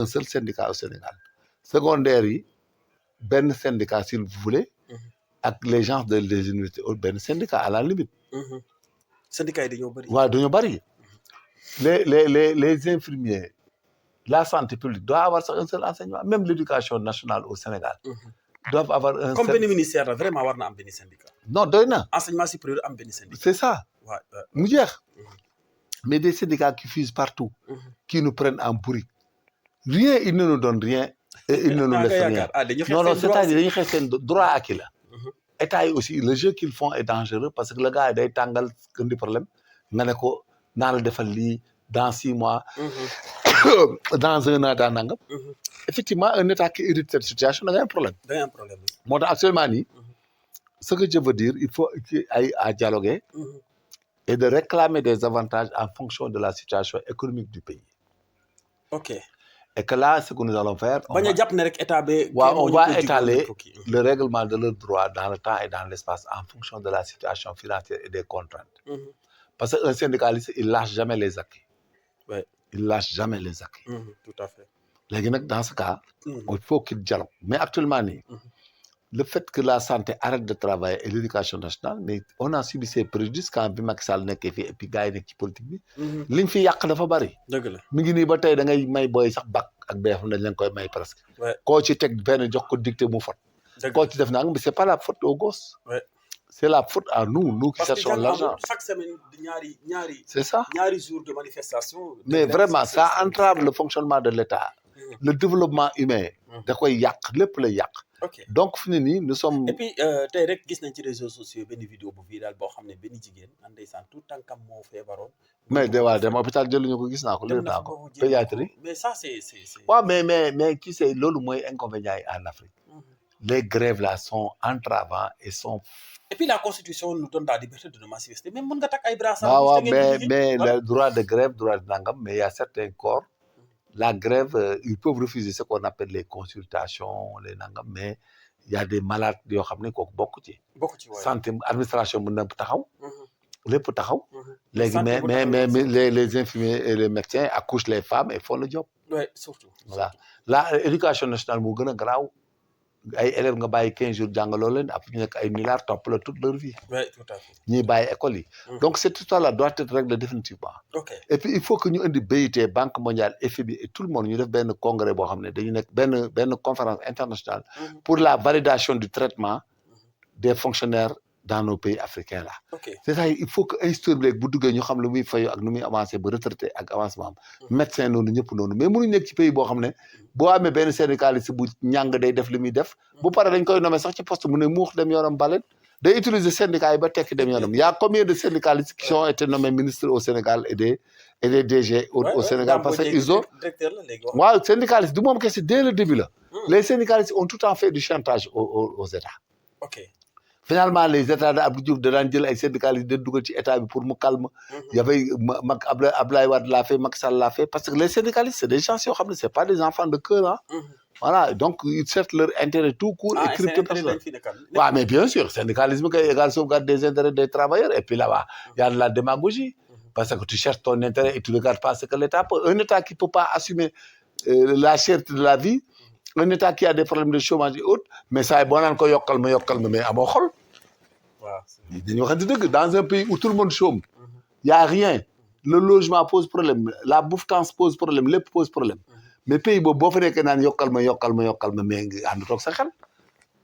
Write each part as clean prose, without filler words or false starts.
un seul syndicat au Sénégal secondaire yi benn syndicat s'il vous voulez ak les gens des universités benn syndicat à la limite. syndicat yi dañoo bëri. waaw dañoo bëri les infirmiers la santé publique doit avoir un seul enseignement même l'éducation nationale au Sénégal. doivent avoir un comme benn ministère la vraiment war na am benn syndicat. non doy na. enseignement supérieur am benn syndicat. c'est ça. mu jeex. mais des syndicats qui fusent partout. qui nous prennent en bourrique. rien ils ne nous donnent rien. et ils ne nous laissent rien. non c'est-à-dire dañuy xeex seen droit acquis la. état yi aussi le jeu qu'ils font est dangereux parce que le gars yi day tàngal indi problème nga ne ko naa la defal lii dans 6 mois. dans 1 an daa nangam. effectivement un état qui hérite cette situation da ngay am problème. da ngay am problème. moo tax actuellement nii ce que je veux dire il faut ay à dialoguer. et de réclamer des avantages en fonction de la situation économique du pays. ok. et que là ce que nous allons faire. bañ a jàpp ne rek état bi. waaw on va étaler le règlement de leurs droits dans le temps et dans l'espace en fonction de la situation financière et des contraintes. parce que un syndicaliste il lâche jamais les acquis. ouais. il lâche jamais les acquis. tout à fait. léegi nag dans ce cas. il faut qu'il dialogue mais actuellement nii. le fait que la santé arrête de travailler et l'éducation nationale mais on a subi ces préjudices quand bi Macky Sall nekkee fii et puis gars yi nekk ci politique bi. liñ fi yàq dafa bari. dëgg la mi ngi nii ba tey da ngay may booy sax bac ak BFM dañ leen koy may presque. koo ci teg benn jox ko dicté mu fot. koo ci def naa mais c'est pas la faute aux gosses. c'est la faute à nous qui cherchons l'argent. chaque semaine ñaari. c'est ça ñaari jours de manifestation. mais vraiment ça entrave le fonctionnement de l'État. le développement humain. da koy yàq lépp lay yàq. ok donc fi mu ne nii nous sommes. et puis tey rek gis nañ ci réseaux sociaux benn vidéo bu viral boo xam ne benn jigéen ndeysaan tout tànkam moo feebaroon. mais dem hôpital jëluñu ko gis naa ko lire naa ko. pédiatrie mais ça c'est. waaw mais qui c'est loolu mooy inconvénient yi en Afrique. les grèves là sont entravants et sont. et puis la constitution nous donne la liberté de nous manifester même mën nga takk ay brassards. waaw mais le droit de grève droit de nangam mais il y a certains corps. la grève ils peuvent refuser ce qu'on appelle les consultations les nangam mais il y a des malades yoo xam ne kooku bokk ci. santé administration mën na taxaw. lépp taxaw. léegi mais les infirmiers et les médecins accouchent les femmes et font le job. oui surtout. voilà la éducation nationale moo gën a garaaw ay élèves nga bàyyi 15 jours jàngaloo leen après ñu nekk ay milliards topp la toute leur vie. oui tout à fait. ñuy bàyyi école yi. donc cette histoire-là doit être réglée définitivement. ok et puis il faut que ñu indi BIT Banque mondiale FMI et tout le monde ñu def benn congrès boo xam ne dañu nekk benn conférence internationale. pour la validation du traitement des fonctionnaires dans nos pays africains là. ok c'est-à-dire il faut que institut bi bu duggee ñu xam lu muy fayu ak nu muy avancé ba retraité ak avancement am. médecin noonu ñëpp noonu mais mënuñ nekk ci pays boo xam ne boo amee benn syndicaliste bu ñàng day def li muy def. bu paree dañ koy nommer sax ci poste mu ne muux dem yoonam baleen day utiliser syndicat yi ba tekki dem yoonam y a combien de syndicalistes qui ont été nommés ministres au Sénégal et des DG au Sénégal parce que ils ont waaw syndicaliste du moom kese dès le début la. les syndicalistes ont tout le temps fait du chantage aux États. ok. finalement les états de Abdou Diouf da daan jël ay syndicalistes de dugal ci état bi pour mu calme. y avait Abdoulaye Wade l'a fait Macky Sall l'a fait parce que les syndicalistes c'est des gens yoo xam ne c'est pas des enfants de cœur ah. voilà donc ils cherchent leur intérêt tout court et crypto personnel. waaw mais bien sûr syndicalisme kay égal sauvegarde des intérêts des travailleurs et puis là-bas y a de la démagogie parce que tu cherches ton intérêt et tu regardes pas ce que l'État peut un État qui peut pas assumer la cherté de la vie un État qui a des problèmes de chômage et autres mais saa yi boo naan ko yokkal ma mais amoo xol. waaw dañuy wax dëgg dans un pays où tout le monde chôme y a rien le logement pose problème la bouffetance pose problème lépp pose problème mais pays boobu boo fa nekkee naan yokkal ma mais nga ànd toog sa xel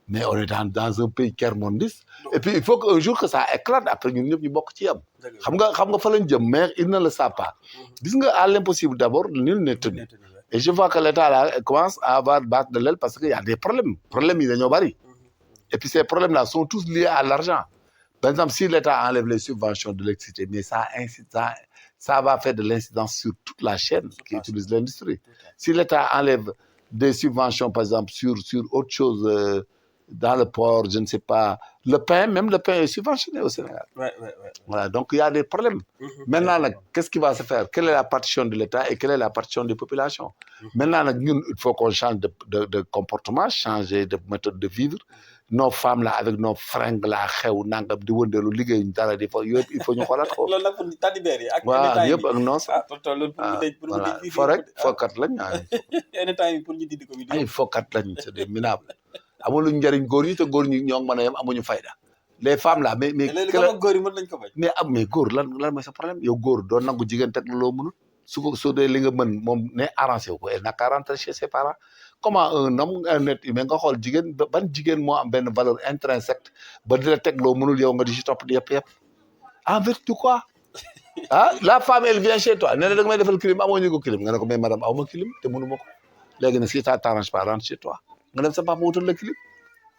mais on est dans un pays tiers-mondiste et puis il faut qu'un jour que ça éclate après ñun ñëpp ñu bokk ci am xam nga fa lañ jëm mais il ne le sait pas gis nga à l'impossible d'abord nul n'est tenu et je vois que l'État là commence à avoir battre de l'aile parce que y a des problèmes yi dañoo bari et puis ces problèmes là sont tous liés à l'argent par exemple si l'État enlève les subventions de l'électricité mais ça va faire de l'incidence sur toute la chaîne qui utilise l'industrie si l'État enlève des subventions par exemple sur autre chose dans le port je ne sais pas le pain est subventionné au Sénégal. Voilà donc il y a des problèmes. Maintenant nag qu'est-ce qui va se faire quelle est la partition de l'État et quelle est la partition des populations. Maintenant nag ñun il faut qu'on change de comportement changer de méthode de vivre nos femmes là avec nos fringues là xew nangam di wëndeelu liggéeyuñ dara di fa yëpp il faut ñu xoolaat ko. loolu nag pour tànnibeer yi ak. waaw yëpp ak noos. loolu pour mu denc pour mu denc. fo rek fokkat lañ yenn temps yi pour ñu dindi ko bi. ay fokkat lañ c'est des minables amuluñ njëriñ góor ñi te góor ñi ñoo ngi mën a yem amuñu fayda les femmes là mais léegi góor yi mën nañ ko bañ. mais góor lan mooy sa problème yow góor doo nangu jigéen teg loo mënul su ko soo dee li nga mën moom ne arrangé wu ko et naka rentrer chez ses parents comment un homme un être humain nga xool jigéen ban jigéen moo am benn valeur intrinsèque ba di la teg loo mënul yow nga di ci topp di yëpp en vertu quoi la femme elle vient chez toi nee na da nga may defal clim amoo ñu ko clim nga ne ko mais madame aw ma clim te mënu ma ko léegi nag si ça t'arrange pas rentre chez toi nga dem sa papa wutal la clim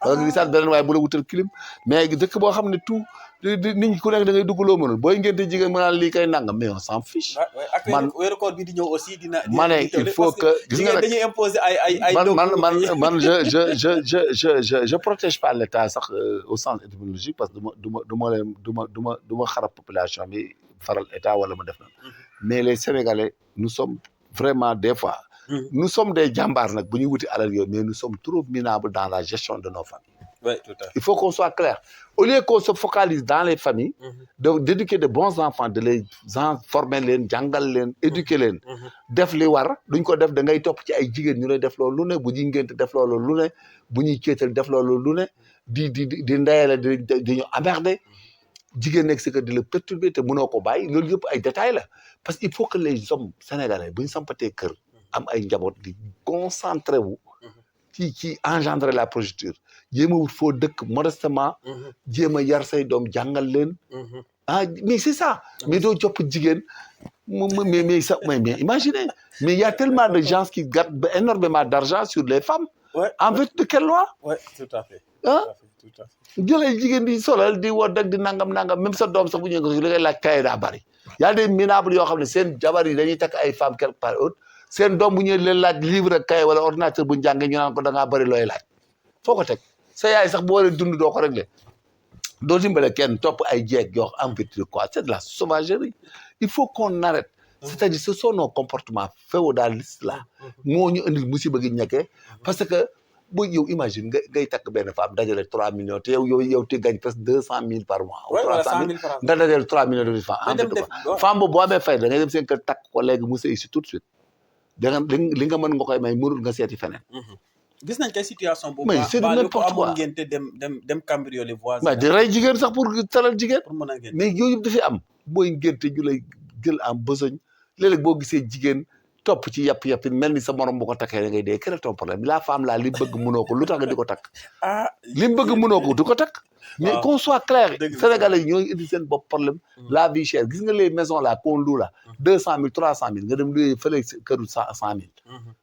wala nga gisaat beneen waaye bu la wutal clim mais dëkk boo xam ne tout nit ñi ku nekk da ngay dugg loo mënul booy ngénte jigéen mën naa lii kay nangam mais on s'en fiche. ak weeru koor bi di ñëw aussi dina. ma ne il faut que gis nga nag dañuy imposer ay man je protège pas l'État sax au sens étymologique parce que du ma xarab population bi faral État wala ma def na mais les Sénégalais nous sommes vraiment des fois. nous sommes des jàmbaar nag bu ñuy wuti alal yooyu mais nous sommes trop minables dans la gestion de nos familles. Oui, tout à fait. Il faut qu'on soit clair. Au lieu qu'on se focalise dans les familles, d'éduquer de bons enfants, de les former leen jàngal leen éduquer leen. def li war duñ ko def da ngay topp ci ay jigéen ñu lay def loolu lu ne bu ñuy ngénte def loolu lu ne bu ñuy céetal def loolu lu ne di ndeyale di ñu emmerder jigéen nekk si que di la perturber te mënoo ko bàyyi loolu yëpp ay détails la parce que il faut que les hommes sénégalais bu ñu sampatee kër am ay njaboot di concentré wu ci engendrer la progéniture jéem a wut foo dëkk modestement jéem a yar say doom jàngal leen mais c'est ça mais doo jopp jigéen mais imaginez mais il y a tellement de gens qui gardent énormément d'argent sur les femmes en vertu de quelle loi tout à fait jëlee jigéen di solal di wodd ak di nangam même sa doom sax bu ñu li ngay laaj kaye daa bari y a des minables yoo xam ne seen jabar yi dañuy takk ay femmes quelque part autre seen doom bu ñëwee leen laaj livre ak kaye wala ordinateur bu ñu jàngee ñu naan ko da ngaa bëri looy laaj foo ko teg sa yaay sax bu waree dund doo ko réglé doo dimbale kenn topp ay jeeg yoo en vertu de quoi c'est de la sauvagerie il faut qu'on arrête c'est-à-dire ce sont nos comportements féodalistes là moo ñu indil musiba gi ñekkee parce que bu yow imagine ngay takk benn femme dajale 3 millions te yow te gagne presque 200 000 par mois. ou 300 000 nga dajale 3 millions de francs. femme boobu boo amee fay da ngay dem seen kër takk ko léegi mu sëy si tout de suite da nga li nga mën nga koy may mënul nga seeti feneen. gis nañ kay situation boobu. mais c'est n'importe quoi ngénte dem cambrioler voisin. mais di rey jigéen sax pour talal jigéen. pour mën a ngénte mais yooyu yëpp dafay am booy ngénte ñu lay jël en besogne léeg-léeg boo gisee jigéen. topp ci yàpp mel ni sa morom bu ko takkee da ngay dee quel est ton problème la femme là li bëgg mënoo ko lu tax nga di ko takk li bëgg mënoo ko du ko takk mais qu'on soit clair sénégalais yi ñooy indi seen bopp problème la vie chère gis nga les maisons là qu'on loue là 200 000 300 000 nga dem luy fële këru 100 000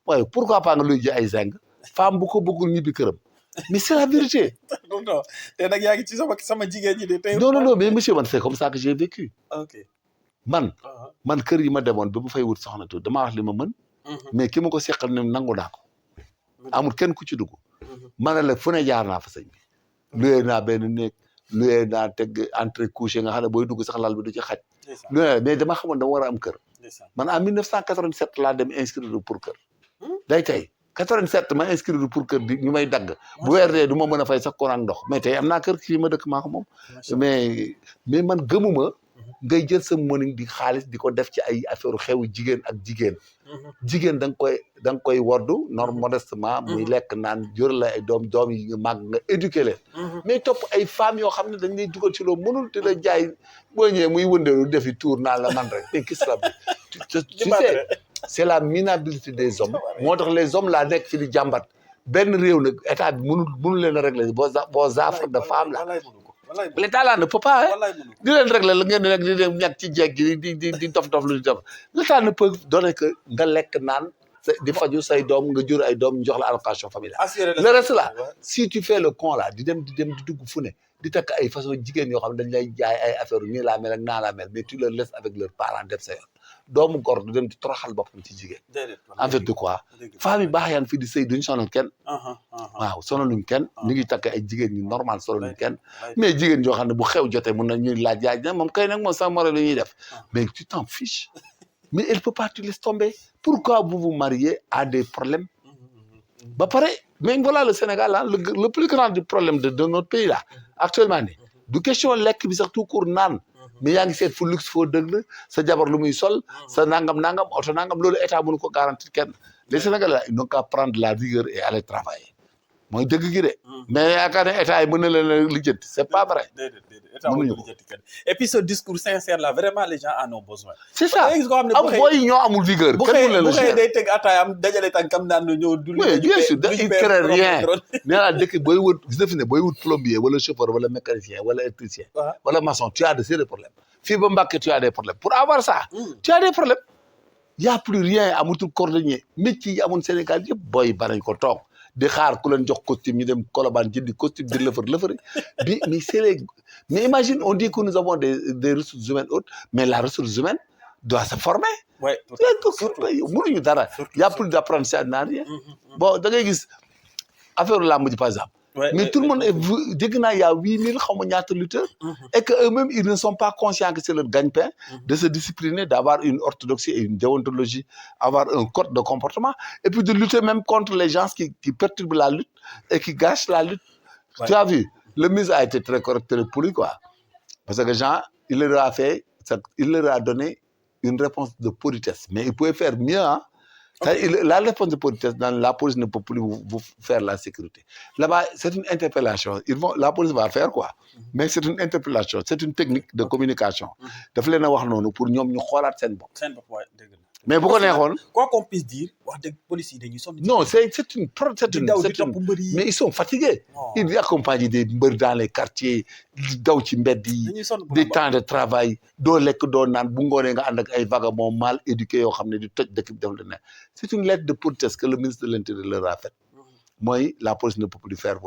waaye pourquoi pas nga luy ji ay zeng femme bu ko bëggul ñibbi këram mais c'est la vérité non te nag yaa ngi ci sama jigéen ñi de tey non mais monsieur man c'est comme ça que j'ai vécu ok man kër yi ma demoon ba mu fay wut soxna tu damaa wax li ma mën mais ki ma ko seqal ne nangu naa ko amul kenn ku ci dugg ma ne la fu ne jaar naa fa sëñ bi luyee naa benn néeg luyee naa teg entrée couché nga xam ne booy dugg sax lal bi du ci xaj luyee mais dama xamoon dama war a am kër man en 1987 laa dem inscrire pour kër day tey 87 ma inscrire pour kër di ñu may dagg bu weer dee du ma mën a fay sax courant ndox mais tey am naa kër kii ma dëkk maa ko moom mais man gëmuma ngay jël sa morning di xaalis di ko def ci ay affaire xewu jigéen ak jigéen da nga koy woddu norme modestement muy lekk naan jër la ay doom yi nga màgg nga éduquer leen mais topp ay femmes yoo xam ne dañ lay dugal ci loo mënul te la jaay boo ñëwee muy wëndeelu defi tour naan la man rek mais gis la tu sais c'est la minabilité des hommes moo tax les hommes laa nekk ci di jàmbat benn réew nag état bi mënul leen a régler vos affaires de femmes là l'état là ne peut pas di leen régler la ngeen nekk di leen ñàkk ci jeeg gi di dof lu di def l'état ne peut donner que nga lekk naan di faju say doom nga jur ay doom jox la allocation familiale le reste là si tu fais le con là di dugg fu ne di takk ay façon jigéen yoo xam ne dañ lay jaay ay affaire nii laa mel ak naa laa mel mais tu leur laisses avec leurs parents def sa yoon doomu góor du dem di toroxal boppam ci jigéen en fait de quoi femme yi baax yaan fii di sëy duñ sonal kenn waaw sonaluñ kenn ñu ngi takk ay jigéen ñi normal sonaluñ kenn mais jigéen yoo xam ne bu xew jotee mun na ñuy laaj yaay moom kay nag moom sama moro la ñuy def mais tu t'en fiches mais elle peut pas te laisser tomber pourquoi vous vous mariez à des problèmes ba pare mais voilà le Sénégal là le plus grand problème de notre pays là actuellement nii du question lekk bi sax tout court naan mais yaa ngi seet fu luxe foo dëgg sa jabar lu muy sol sa nangam oto nangam loolu état mënu ko garantir kenn les Sénégalais là ils n'ont qu'à prendre la rigueur et aller travailler mooy dëgg gi de mais yaakaar ne état yi mën na leen lijjanti c'est pas vrai. état mënuñu ko et puis ce discours sincère là vraiment les gens en ont besoin. c'est ça am booy ñoo amul vigueur. kenn bu xëyee day teg ataayam dajale tànkam naan ñëw. du oui bien sûr il crée rien nee naa dëkk booy wut gis na fi ne booy wut plombier wala chauffeur wala mécanicien wala électricien. wala maçon tu as de sérieux problèmes. fii ba Mbacké tu as des problèmes pour avoir ça. tu as des problèmes. y a plus rien amatul cordonnier métier yi amoon Sénégal yëpp booy banañ ko toog. di xaar ku leen jox costume ñu dem Colobane jëndi costume di lëfër mais c'est les mais imagine on dit que nous avons des ressources humaines hautes mais la ressource humaine doit se former. ouais mënuñu dara. y a plus d'apprentissage n'a rien. bon da ngay gis affaire làmb ji par exemple. mais tout le monde dégg naa y a 8000 xaw ma ñaata lutteurs. et que eux-mêmes ils ne sont pas conscients que c'est leur gagne-pain. de se discipliner d'avoir une orthodoxie et une déontologie avoir un code de comportement et puis de lutter même contre les gens qui perturbent la lutte et qui gâchent la lutte. tu as vu le ministre a été très correct très poli quoi parce que Jean il leur a donné une réponse de politesse mais il pouvait faire mieux hein. La réponse de politesse dans la police ne peut plus vous faire la sécurité. Là-bas, c'est une interpellation. La police va faire quoi? Mais c'est une interpellation, c'est une technique de communication. daf leen a wax noonu pour ñoom ñu xoolaat seen bopp. seen bopp waay dëgg la. mais bu ko neexoon. quoi qu'on puisse dire wax dëgg police yi dañuy sonn. non c'est une mais ils sont fatigués. ils accompagnent des mbër dans les quartiers di daw ci mbedd yi. des temps de travail doo lekk doo naan bu ngoonee nga ànd ak ay vagabonds mal éduqués yoo xam ne di toj dëkk bi def la ne c'est une lettre de politesse que le ministre de l'Intérieur leur a faite mooy la police ne peut plus faire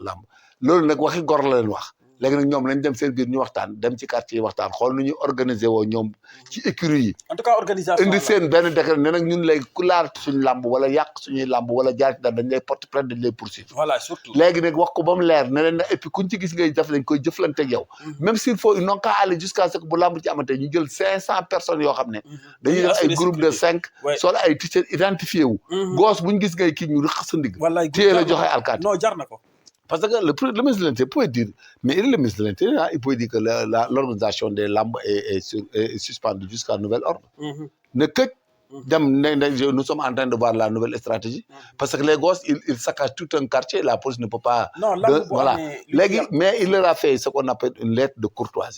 lamb loolu nag waxi gor la leen wax. léegi nag ñoom nañ dem seen biir ñu waxtaan dem ci quartier yi waxtaan xool nu ñuy organiser woo ñoom ci écurie yi. en tout cas organisation indi seen benn décret ne nag ñun léegi ku laal suñu làmb wala yàq suñuy làmb wala jaar ci daal dañ lay porter plainte dañ lay poursuivre. voilà surtout léegi nag wax ko ba mu leer ne leen na et puis kuñ ci gis ngay def lañ koy jëflanteeg yow. même s'il faut ils n'ont qu'à aller jusqu'à ce que bu làmb ci amatee ñu jël 500 personnes yoo xam ne. dañuy def ay groupe de 5. sol ay t-shirt identifié wu. goos buñ gis ngay kii ñu rëq sa ndig. wallaay téye la joxe alkaati. non jar na ko. Parce que le ministre de l'Intérieur pouvait dire, mais il est le ministre de l'Intérieur, il pouvait dire que l'organisation des lambes est suspendue jusqu'à nouvel ordre. Ne que nous sommes en train de voir la nouvelle stratégie. Parce que les gosses, ils saccagent tout un quartier, la police ne peut pas. Non, voilà. Mais il leur a fait ce qu'on appelle une lettre de courtoisie.